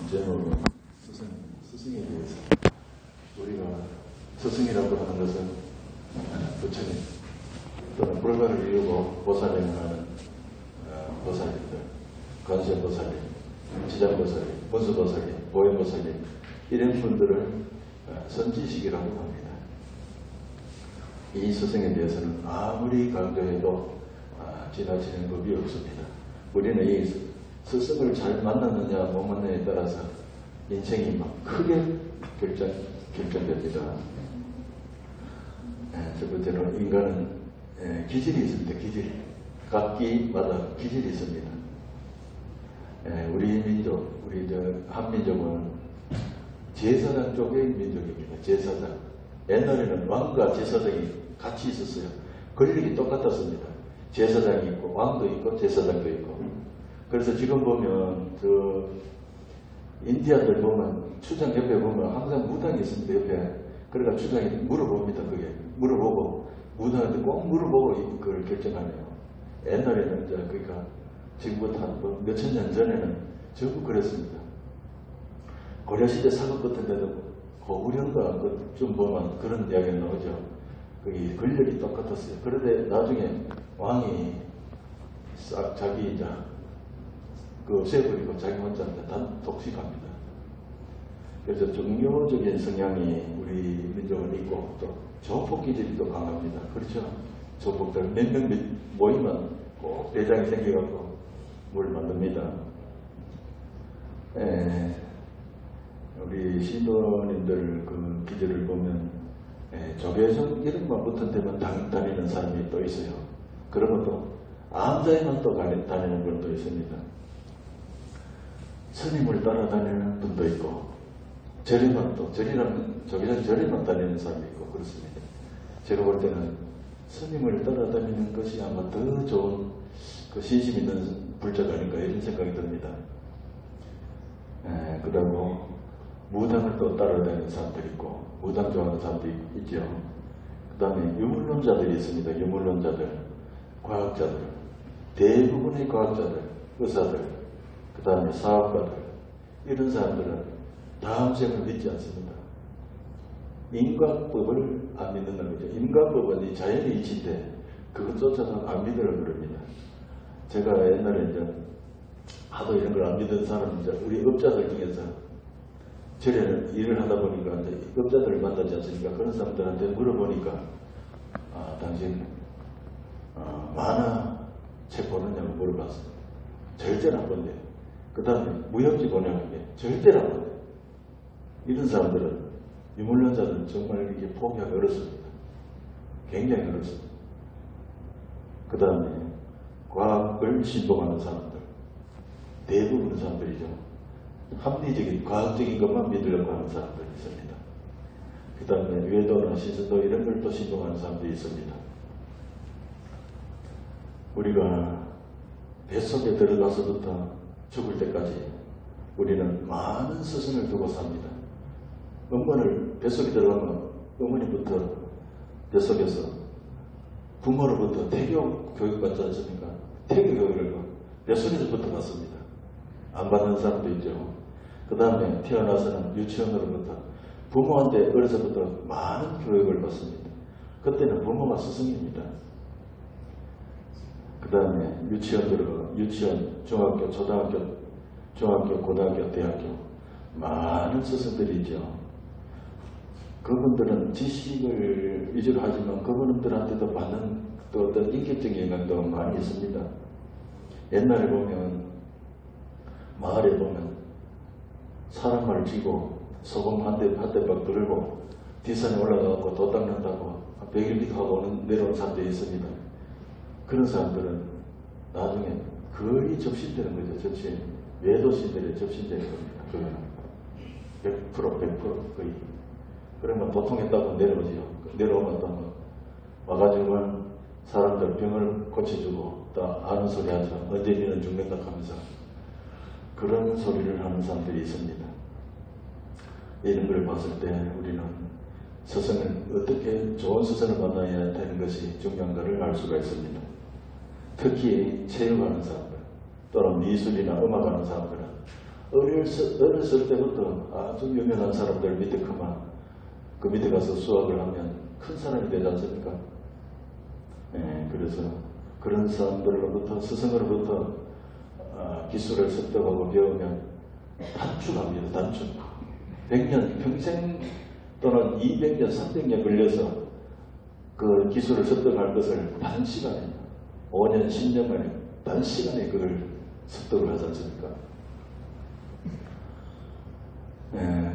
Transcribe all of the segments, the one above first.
제목은 스승에 대해서. 우리가 스승이라고 하는 것은 부처님 또는 불가를 이루고 보살행을 하는 보살님들, 관세음보살님, 지장보살님, 본수보살님, 보현보살님 이런 분들을 선지식이라고 합니다. 이 스승에 대해서는 아무리 강조해도 지나치는 법이 없습니다. 우리는 이 스승을 잘 만났느냐 못 만났느냐에 따라서 인생이 막 크게 결정됩니다. 첫 번째로 인간은 기질이 있습니다. 기질. 각기마다 기질이 있습니다. 우리 민족, 우리 한민족은 제사장 쪽의 민족입니다. 제사장. 옛날에는 왕과 제사장이 같이 있었어요. 권력이 똑같았습니다. 제사장이 있고 왕도 있고 제사장도 있고. 그래서 지금 보면 인디아들 보면 추장 옆에 보면 항상 무당이 있습니다. 옆에. 그러니까 추장이 물어봅니다. 그게 물어보고 무당한테 꼭 물어보고 그걸 결정하네요. 옛날에는 이제 그러니까 지금부터 한 몇천 년 전에는 전부 그랬습니다. 고려시대 사극 같은 데도 고구려인가 좀 보면 그런 이야기가 나오죠. 그게 권력이 똑같았어요. 그런데 나중에 왕이 싹 자기 이제 없애버리고 자기 혼자 독식합니다. 그래서 종교적인 성향이 우리 민족은 있고 또 조폭 기질이 또 강합니다. 그렇죠? 조폭들 몇 명 모이면 꼭 대장이 생겨갖고 뭘 만듭니다. 우리 신도님들 그 기질을 보면 조계종 이름만 붙은 데만 다니는 사람이 또 있어요. 그러면 또 암자에만 또 다니는 분도 있습니다. 스님을 따라다니는 분도 있고 절에만 또 조계종 절에만 다니는 사람이 있고 그렇습니다. 제가 볼 때는 스님을 따라다니는 것이 아마 더 좋은 그 신심 있는 불자가 아닌가 이런 생각이 듭니다. 그 다음에 무당을 또 따라다니는 사람들이 있고 무당 좋아하는 사람들이 있죠. 그 다음에 유물론자들이 있습니다. 유물론자들, 과학자들, 대부분의 과학자들, 의사들, 그 다음에 사업가들 이런 사람들은 다음 생을 믿지 않습니다. 인과법을 안 믿는다는 거죠. 인과법은 이 자연의 이치인데 그것 쫓아서 안 믿으라고 그럽니다. 제가 옛날에 이제 하도 이런 걸 안 믿는 사람은 이제 우리 업자들 중에서 절에는 일을 하다 보니까 이제 업자들을 만나지 않습니까? 그런 사람들한테 물어보니까 당신 만화 책 보느냐고 물어봤어요. 절대로 안 본대요. 그 다음에 무협지 보냐는 게 절대로 안 본대요. 이런 사람들은 유물론자들은 정말 이렇게 포기하기 어렵습니다. 굉장히 어렵습니다. 그 다음에 과학을 신봉하는 사람들, 대부분 사람들이죠. 합리적인 과학적인 것만 믿으려고 하는 사람들이 있습니다. 그 다음에 외도나 시선도 이런 걸 또 신봉하는 사람들이 있습니다. 우리가 뱃속에 들어가서부터 죽을 때까지 우리는 많은 스승을 두고 삽니다. 어머니를 뱃속에 들어가면 어머니부터 뱃속에서 부모로부터 태교 교육받지 않습니까? 태교 교육을 뱃속에서부터 받습니다. 안 받는 사람도 있죠. 그 다음에 태어나서는 유치원으로부터 부모한테 어려서부터 많은 교육을 받습니다. 그때는 부모가 스승입니다. 그 다음에 유치원 들어가 유치원, 중학교, 초등학교, 고등학교, 대학교 많은 스승들이 있죠. 그분들은 지식을 위주로 하지만 그분들한테도 받는 또 어떤 인격적인 영향도 많이 있습니다. 옛날에 보면 마을에 보면 사람 말을 쥐고 소금 한 대 막 들고 뒷산에 올라가고 도 닦는다고 100일 하고 내려온 사람들이 있습니다. 그런 사람들은 나중에 거의 접신되는 거죠. 접신. 외도신들의 접신되는 겁니다. 그거는 100% 거의. 그러면 도통했다고 내려오지요. 내려오면 또 와가지고는 사람들 병을 고쳐주고 또 아는 소리 하죠. 언제 니는 죽는다 하면서 그런 소리를 하는 사람들이 있습니다. 이런 걸 봤을 때 우리는 스승은 어떻게 좋은 스승을 만나야 되는 것이 중요한가를 알 수가 있습니다. 특히 체육하는 사람들 또는 미술이나 음악하는 사람들은 어렸을 때부터 아주 유명한 사람들 밑에 그 밑에 가서 수학을 하면 큰 사람이 되지 않습니까? 그래서 그런 사람들로부터, 스승으로부터 기술을 습득하고 배우면 단축합니다. 단축. 100년, 평생 또는 200년, 300년 걸려서 그 기술을 습득할 것을 단시간에, 5년, 10년 만에 단시간에 그걸 습득을 하지 않습니까?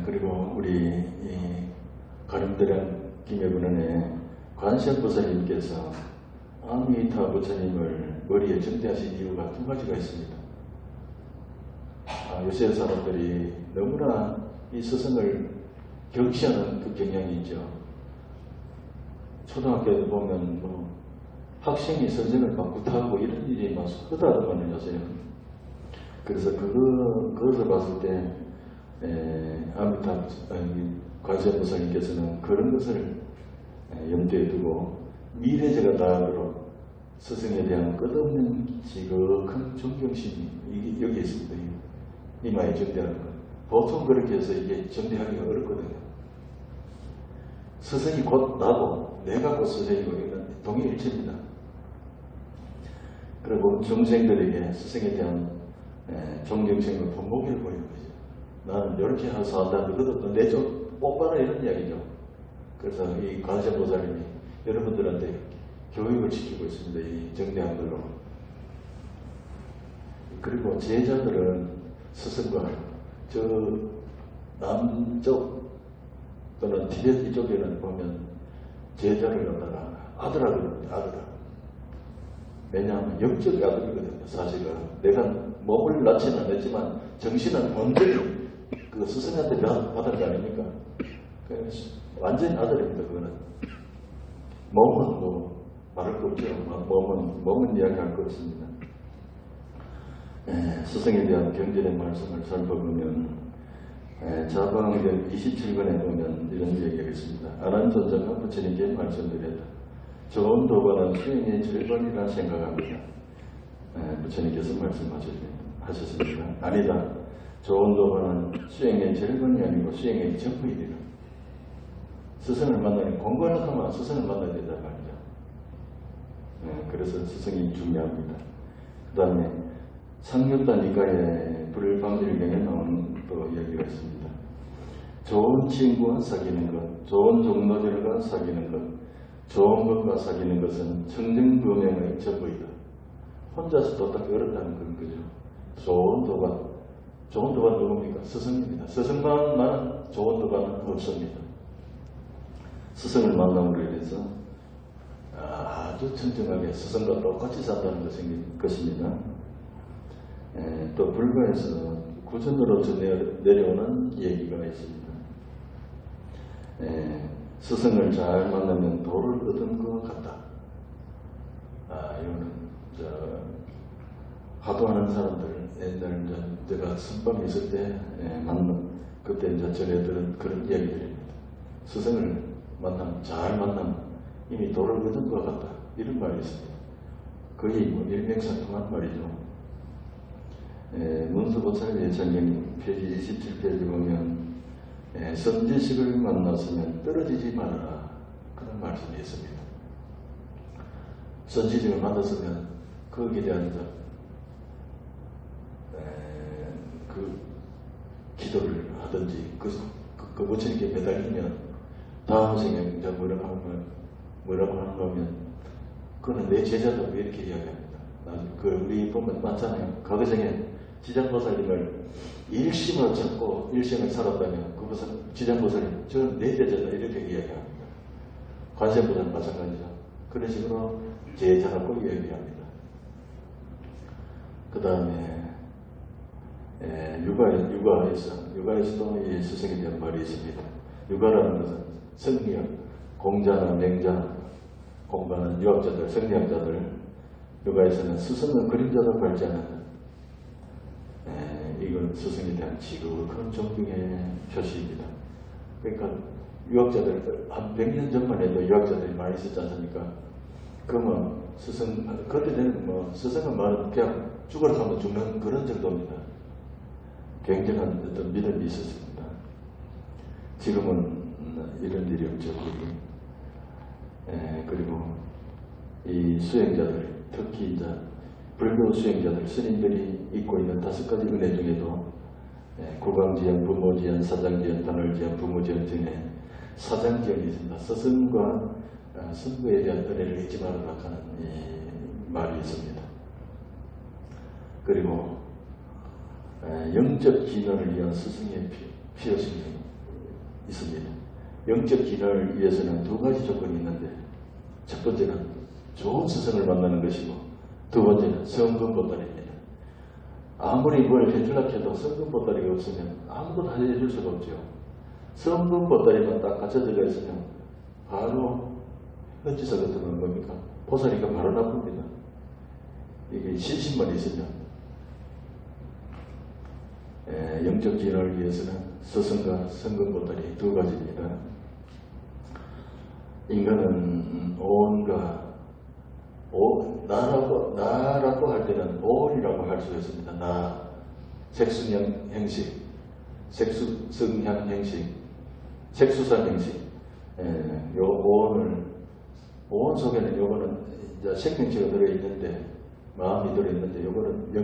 그리고 우리 가림대량 김해군원의 관세음보살님께서 아미타 부처님을 머리에 정대하신 이유가 두 가지가 있습니다. 요새 사람들이 너무나 이 스승을 경시하는 그 경향이 있죠. 초등학교에 보면 뭐 학생이 선생을 막 구타하고 이런 일이 막 허다하더만요, 요새. 그래서 그것을 봤을 때 아미타 관세음보살님께서는 그런 것을 염두에 두고 미래제가 다음으로 스승에 대한 끝없는 지극한 존경심이 여기 있습니다. 이마에 정대하는 것. 보통 그렇게 해서 이게 정대하기가 어렵거든요. 스승이 곧 나고 내가 곧 스승이고 이건 동일일체입니다. 그리고 중생들에게 스승에 대한 존경심과 본보기를 보이는 거죠. 나는 이렇게 해서 한다는데 그것도 내적 뽑아라 이런 이야기죠. 그래서 이 관세음보살님이 여러분들한테 교육을 시키고 있습니다. 이 정대한 걸로. 그리고 제자들은 스승과 저 남쪽 또는 티베트 이쪽에는 보면 제자를 갖다가 아들아 그럽니다. 아들아. 왜냐하면 영적 아들이거든요. 사실은 내가 몸을 낳지는 않았지만 정신은 완전히 그 스승한테 받은 게 아닙니까? 완전히 아들입니다. 그거는. 몸은 뭐 말할 거 없죠. 몸은 이야기할 거 없습니다. 스승에 대한 경전의 말씀을 살펴보면 자방경 27권에 보면 이런 얘기가 있습니다. 아난존자가 부처님께 말씀드렸다. 좋은 도반은 수행의 절반이라 생각합니다. 부처님께서 말씀하셨습니다. 아니다. 좋은 도반은 수행의 절반이 아니고 수행의 전부이다. 스승을 만나는 공부하는 하면 스승을 만나야 된단 말이죠. 그래서 스승이 중요합니다. 그 다음에 상육단 니까의 불방일경에 나오는 또 이야기가 있습니다. 좋은 친구와 사귀는 것, 좋은 종로들과 사귀는 것, 좋은 것과 사귀는 것은 청정부명의 전부이다. 혼자서 도닦기 어렵다는 건 거죠. 좋은 도반 누굽니까? 스승입니다. 스승만만 좋은 도반은 없습니다. 스승을 만남으로 인해서 아주 청정하게 스승과 똑같이 산다는 것입니다. 또 불가에서 구전으로서 내려오는 얘기가 있습니다. 스승을 잘 만나면 도를 얻은 것 같다. 이거는 하도하는 사람들 옛날 제가 선방에 있을 때 그때 이제 전에 들은 그런 이야기들입니다. 스승을 잘 만나면 이미 도를 얻은 것 같다. 이런 말이 있습니다. 거의 뭐 일맥상통한 말이죠. 문수보살 예천경 페이지 27페이지 보면 선지식을 만났으면 떨어지지 말아라. 그런 말씀이 있습니다. 선지식을 만났으면 거기에 대한 그 기도를 하든지 그 부처님께 매달리면 다음 생에 이제 뭐라고 하는 거면 그거는 내 제자다 왜 이렇게 이야기합니다. 우리 보면 많잖아요. 과거생에 지장보살님을 일심으로 찾고 일생을 살았다면 그 지장보살님 저는 내 제자다 이렇게 이야기합니다. 관세음보살은 마찬가지죠. 그런 식으로 제자라고 이야기합니다. 그 다음에 육아에서도 이 스승에 대한 말이 있습니다. 육아라는 것은 성리학, 공자나 맹자, 공부하는 유학자들, 성리학자들, 육아에서는 스승의 그림자도 밟지 않는다. 이건 스승에 대한 지극한 존경의 표시입니다. 그러니까 유학자들, 한 100년 전만 해도 유학자들이 많이 있었지 않습니까? 그러면 그때는 뭐 스승은 그냥 죽으러 가면 죽는 그런 정도입니다. 굉장한 어떤 믿음이 있었습니다. 지금은 이런 일이 없죠. 그리고 이 수행자들, 특히 이제 불교 수행자들, 스님들이 입고 있는 5가지 은혜 중에도 구강지연, 부모지연, 사장지연, 단월지연, 부모지연 중에 사장지연이 있습니다. 스승과 선구에 대한 은혜를 잊지 말아라 하는 말이 있습니다. 그리고 영적 진화를 위한 스승의 필요성이 있습니다. 영적 진화를 위해서는 2가지 조건이 있는데, 첫 번째는 좋은 스승을 만나는 것이고, 두 번째는 성금보따리입니다. 아무리 뭘 해주려고 해도 성금보따리가 없으면 아무것도 해줄 수가 없죠. 성금보따리만 딱 갖춰져 있으면 바로 헛짓을 같은 겁니까? 보살이가 바로 나쁩니다. 이게 신심만 있으면. 영적 진화를 위해서는 스승과 성금보따리 2가지입니다. 인간은 나라고 할 때는 온이라고 할 수 있습니다. 나, 색수형 형식, 색수성향 형식, 색수산 형식. 요 온 속에는 요거는 이제 생명체가 들어있는데, 마음이 들어있는데, 요거는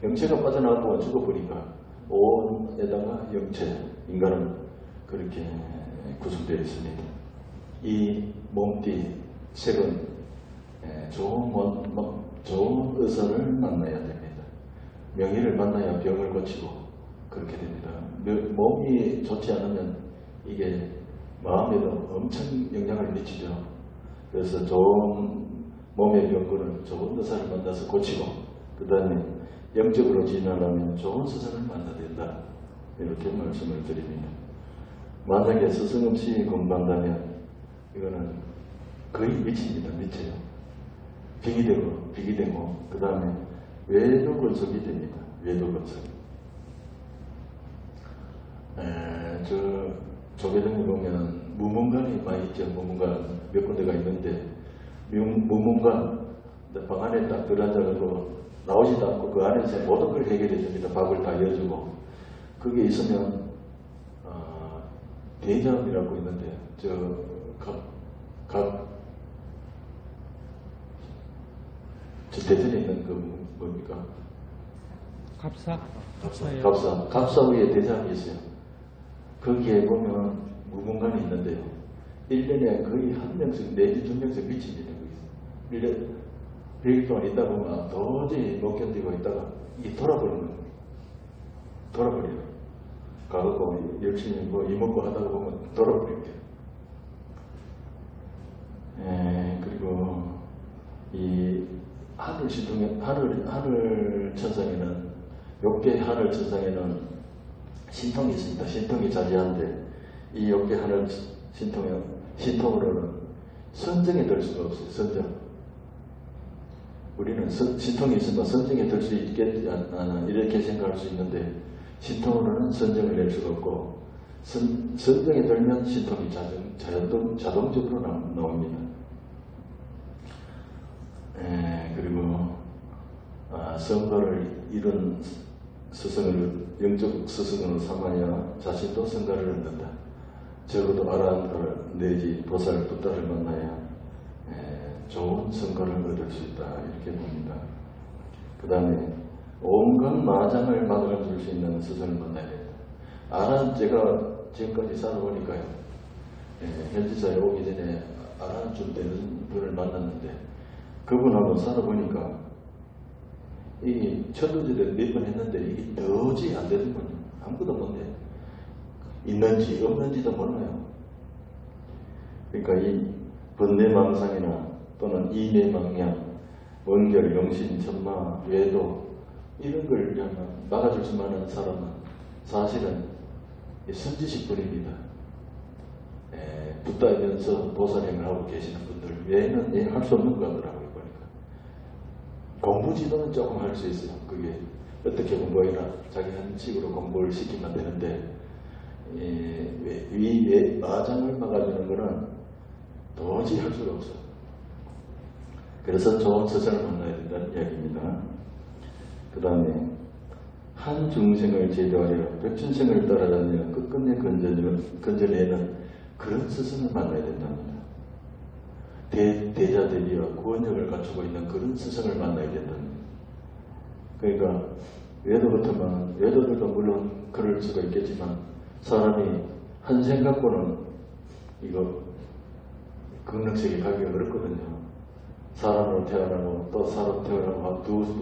영체가 빠져나가고 죽어버리니까 온에다가 영체, 인간은 그렇게 구성되어 있습니다. 이 몸띠 색은 좋은 의사를 만나야 됩니다. 명의를 만나야 병을 고치고 그렇게 됩니다. 몸이 좋지 않으면 이게 마음에도 엄청 영향을 미치죠. 그래서 좋은 몸의 병고는 좋은 의사를 만나서 고치고, 그 다음에 영적으로 진화하려면 좋은 스승을 만나야 된다. 이렇게 말씀을 드립니다. 만약에 스승 없이 공부한다면 이거는 거의 미칩니다. 미쳐요. 빙이 되고, 그 다음에 외도건석이 됩니다. 외도건석. 조계종에 보면 무문관이 많이 있죠. 무문관 몇 군데가 있는데, 무문관 방 안에 딱 들어앉아가지고 나오지도 않고 그 안에서 모든 걸 해결해 줍니다. 밥을 다 이어주고. 그게 있으면 대장이라고 있는데, 저 대전에 있는 그 뭡니까? 갑사 위에 대장이 있어요. 거기에 보면 무문관이 있는데요. 1년에 거의 1명씩 내지 2명씩 미칩니다. 거기서 1년 100일 동안 있다 보면 도저히 못 견디고 있다가 이게 돌아버리는 거예요. 돌아버려요. 가갖고 열심히 이먹고 하다가 보면 돌아버릴게요. 그리고 이 하늘 신통에, 하늘 천상에는, 욕계 하늘 천상에는 신통이 있습니다. 신통이 자제한데, 이 욕계 하늘 신통으로는 선정에 들 수가 없어요. 선정. 우리는 신통이 있으면 선정에 들 수 있겠지 않나, 이렇게 생각할 수 있는데, 신통으로는 선정을 낼 수가 없고, 선정에 들면 신통이 자동적으로 나옵니다. 그리고 성가를 이룬 스승을 영적 스승으로 삼아야 자신도 성가를 얻는다. 적어도 아라한타를 내지 보살 붓다를 만나야 좋은 성가를 얻을 수 있다. 이렇게 봅니다. 그 다음에 온갖 마장을 막아줄 수 있는 스승을 만나야 된다. 제가 지금까지 살아보니까요, 현지사에 오기 전에 아란쯤 되는 분을 만났는데, 그분하고 살아보니까 이 천도제를 몇 번 했는데 이게 도저히 안 되는군요. 아무것도 못해. 있는지 없는지도 몰라요. 그러니까 이 번뇌망상이나 또는 이매망량, 원결, 영신, 천마, 외도 이런 걸 막아줄 수 있는 사람은 사실은 선지식뿐입니다. 붓다이면서 보살행을 하고 계시는 분들 외에는 할 수 없는 거 하더라고요. 공부 지도는 조금 할 수 있어요. 그게 어떻게 공부해라, 자기 한식으로 공부를 시키면 되는데, 위 마장을 막아주는 거는 도저히 할 수가 없어요. 그래서 좋은 스승을 만나야 된다는 이야기입니다. 그 다음에 한 중생을 제도하려 백천생을 따라다니며 끝끝내 건져내는 그런 스승을 만나야 된답니다. 대자대비와 구원력을 갖추고 있는 그런 스승을 만나야 된답니다. 그러니까 외도 같으면 외도들도 물론 그럴 수가 있겠지만 사람이 한 생각고는 이거 극락세계 가기가 어렵거든요. 사람으로 태어나고 또 사람 태어나고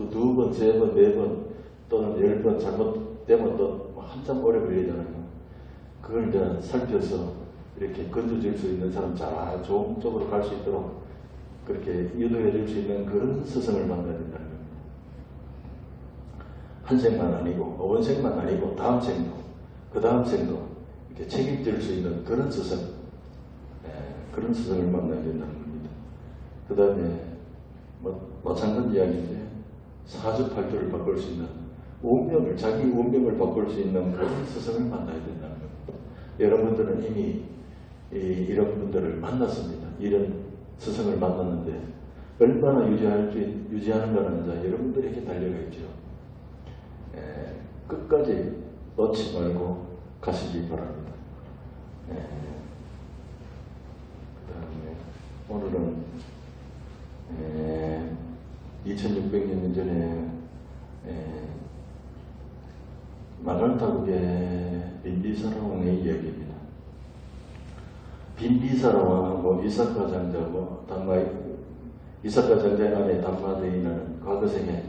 두 번, 세 번, 네 번 또는 10번 잘못되면 또 한참 오래 걸리잖아요. 그걸 이제 살펴서 이렇게 건져줄 수 있는 사람 잘 좋은 쪽으로 갈 수 있도록 그렇게 유도해 줄 수 있는 그런 스승을 만나야 된다는 겁니다. 한 생만 아니고 원생만 아니고 다음 생도 그 다음 생도 이렇게 책임질 수 있는 그런 스승, 그런 스승을 만나야 된다는 겁니다. 그 다음에 마찬가지 이야기인데 사주팔조를 바꿀 수 있는 운명을, 자기 운명을 바꿀 수 있는 그런 스승을 만나야 된다는 겁니다. 여러분들은 이미 이런 분들을 만났습니다. 이런 스승을 만났는데 얼마나 유지하는가는 이제 여러분들에게 달려가 있죠. 끝까지 놓지 말고 가시기 바랍니다. 그 다음에 오늘은 2600년 전에 마갈타국의 빈비사라 왕의 이야기입니다. 빈비사라 왕하고 이사카 장자하고 이사카 장자의 아내 담마데이는 과거 생에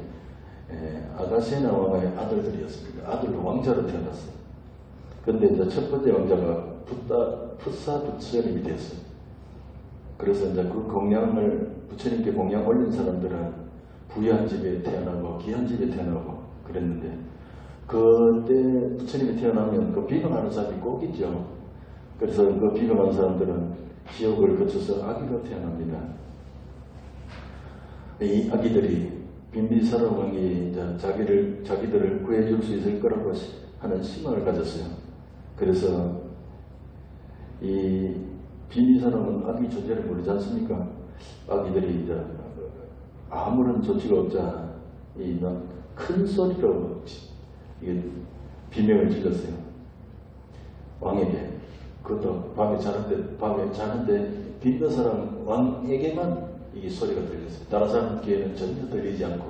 아가세나 왕의 아들들이었습니다. 아들로 왕자로 태어났어요. 그런데 이제 첫 번째 왕자가 풋사 부처님이 됐어요. 그래서 이제 그 공양을 부처님께 공양 올린 사람들은 부유한 집에 태어나고 귀한 집에 태어나고 그랬는데 그때 부처님이 태어나면 그 비방하는 사람이 꼭 있죠. 그래서 그 비방하는 사람들은 지옥을 거쳐서 아기로 태어납니다. 이 아기들이 빈비사라 왕이 이제 자기들을 구해줄 수 있을 거라고 하는 희망을 가졌어요. 그래서 이 빈비사라 왕은 아기 존재를 모르지 않습니까? 아기들이 이제 아무런 조치가 없자 큰 소리로 비명을 질렀어요. 왕에게. 그것도 밤에 자는데 빈비사라 왕에게만 이 소리가 들렸어요. 다른 사람 귀에는 전혀 들리지 않고.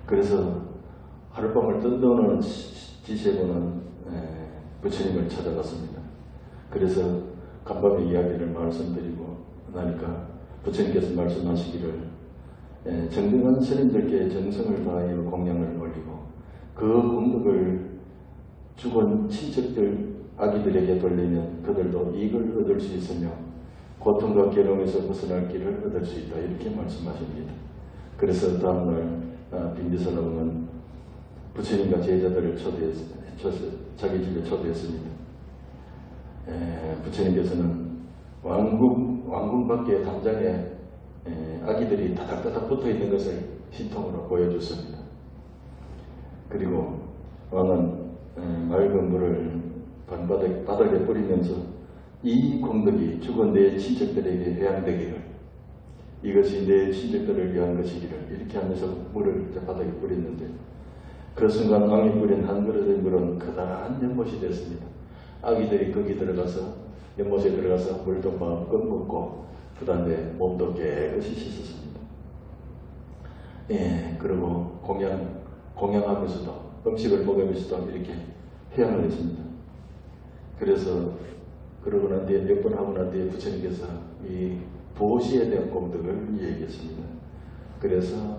그래서 하룻밤을 뜬다는 지시해보는 부처님을 찾아갔습니다. 그래서 간밤에 이야기를 말씀드리고 나니까 부처님께서 말씀하시기를 정등한 스님들께 정성을 다하여 공양을 올리고 그 공덕을 죽은 친척들 아기들에게 돌리면 그들도 이익을 얻을 수 있으며 고통과 괴로움에서 벗어날 길을 얻을 수 있다. 이렇게 말씀하십니다. 그래서 다음날 빈비사라 왕은 부처님과 제자들을 자기 집에 초대했습니다. 부처님께서는 왕궁 밖에 담장에 아기들이 다닥다닥 붙어있는 것을 신통으로 보여줬습니다. 그리고 왕은 맑은 물을 바닥에 뿌리면서 이 공덕이 죽은 내 친척들에게 회양되기를, 이것이 내 친척들을 위한 것이기를, 이렇게 하면서 물을 바닥에 뿌렸는데 그 순간 왕이 뿌린 한 그릇의 물은 커다란 연못이 됐습니다. 아기들이 거기 들어가서 연못에 들어가서 물도 마음껏 먹고 그 다음에 몸도 깨끗이 씻었습니다. 그리고 공양하면서도 음식을 먹으면서도 이렇게 회양을 했습니다. 그래서 그러고 난 뒤에 몇 번 하고 난 뒤에 부처님께서 이 보시에 대한 공덕을 얘기했습니다. 그래서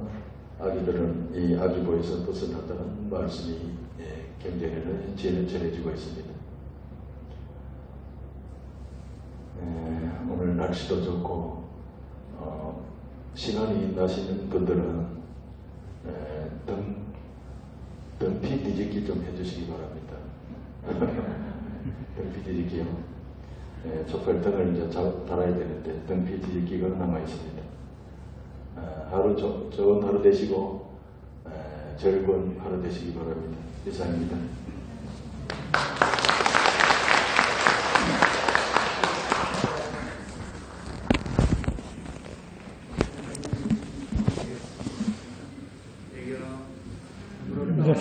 아기들은 이 아기보에서 벗어났다는 말씀이 경전에는 전해지고 있습니다. 오늘 날씨도 좋고 시간이 나시는 분들은 등피 뒤집기 좀 해주시기 바랍니다. 등피 뒤집기요. 촛불 등을 이제 달아야 되는데 등피 뒤집기가 남아 있습니다. 하루 좋은 하루 되시고 즐거운 하루 되시기 바랍니다. 이상입니다.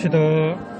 갑시다.